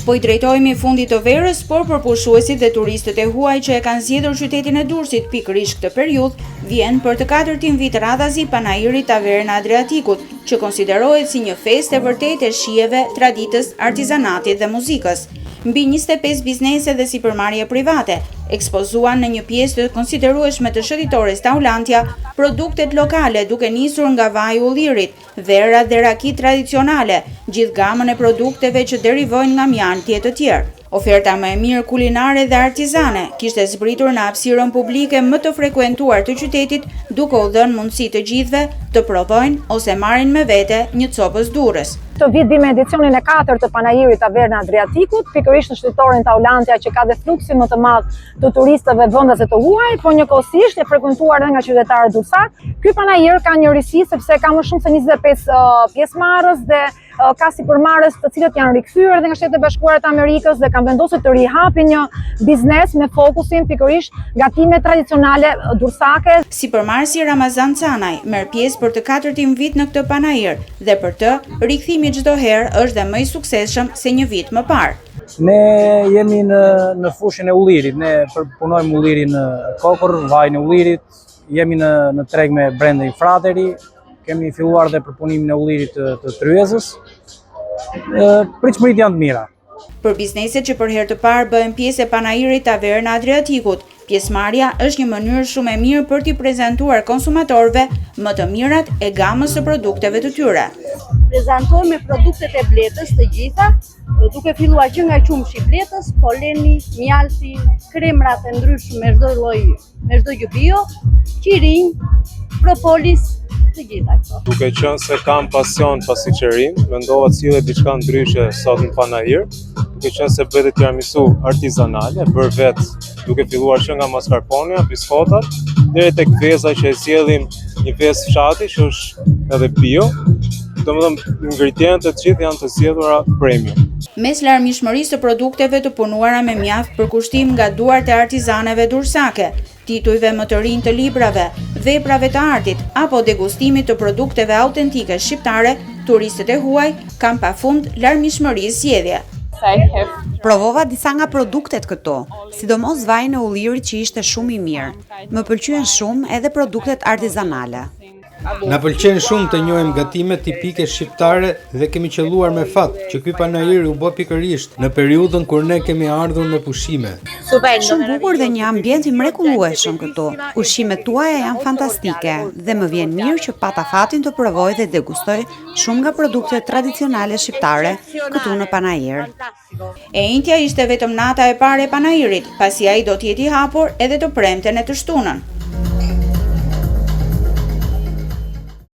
Po I drejtohemi fundit të verës, por përpushuesit dhe turistët e huaj që e kanë zgjedhur qytetin e Durrësit pikërisht këtë periudhë, vjen për të 4-tin vit radhazi panairi Taverna Adriatikut, që konsiderohet si një festë e vërtetë e shijeve, traditës, artizanatit dhe muzikës. Mbi 25 biznese dhe sipërmarrje private ekspozuan në një pjesë të konsiderueshme të shëtitores Taulantia produktet lokale, duke nisur nga vaji I ullirit, verrat dhe rakit tradicionale, gjithë gamën e produkteve që derivojnë nga mjaltje të tjerë. Oferta më e mirë kulinare dhe artizane kishte zbritur në hapësirën publike më të frekuentuar të qytetit, duke u dhënë mundësi të gjithëve të provojnë ose marrin me vete një copës durrës. Këtë vit bime edicionin e 4 të panairit Taverna Adriatikut, pikërisht në shtëtorin Taulantia që ka dhe fluksin më të madh të turistëve vendase të huaj, por njëkohësisht e frekuentuar edhe nga qytetarët durrësar. Ky panair ka një risi sepse ka më shumë se 25 pjesëmarrës dhe ka sipërmarrës të cilët janë rikthyer edhe nga Shtetet e Bashkuara të Amerikës dhe kanë vendosur të rihapin një biznes me fokusin pikërisht gatime tradicionale durrësake. Sipërmarrësi Ramazan Canaj merr pjesë për të 4-tin vit në këtë panair dhe për të rikthimi çdo herë është dhe më I suksesshëm se një vit më parë. Ne jemi në fushën e ullirit, ne përpunojmë ullirin në kokër, vajin e ullirit, jemi në treg me brenda I frateri. Kemi filluar dhe përpunimin e ullirit të tryezës. Pritshmëritë janë të mira. Për bizneset që për herë të parë bëhen pjesë e panairit Taverna Adriatikut, pjesëmarrja është një mënyrë shumë e mirë për t'i prezantuar konsumatorëve më të mirat e gamës së produkteve të tyre. Prezantojmë me produktet e bletës të gjitha, duke filluar që nga qumshi I bletës, poleni, mjalti, kremrat e ndryshme me çdo lloj, me çdo gjë bio, qirinj, propolis, të gjitha këto. Duke qenë se kam pasion pastiqerim, mendova të sillej diçka ndryshe sot në panair, duke qenë se bëhet tiramisu artizanale, bër vet, duke filluar që nga mascarpone, biskotat, deri tek veza që e sjellim një vezë fshati që është edhe bio. Domethënë ingredientët të gjithë janë të zgjedhura premium. Mes larmishmërisë të produkteve të punuara me mjaft përkushtim nga duart e artizaneve durrësake, titujve më të rinj të librave, veprave të artit apo degustimit të produkteve autentike shqiptare, turistët e huaj kanë pafund larmishmëri zgjedhje. Provova disa nga produktet këtu, sidomos vajin e ullirit që ishte shumë I mirë. Më pëlqyen shumë edhe produktet artizanale. Na pëlqen shumë të njohim gatimet tipike shqiptare dhe kemi qelluar me fat që ky panair u bë pikërisht në periudhën kur ne kemi ardhur në pushime. Shumë bukur dhe një ambient I mrekullueshëm këtu. Ushqimet tuaja janë fantastike dhe më vjen mirë që pata fatin të provoj dhe degustoj shumë nga produktet tradicionale shqiptare këtu në panair. E njëjtja ishte vetëm nata e parë e panairit, pasi ai do të jetë I hapur edhe të premten e të shtunën.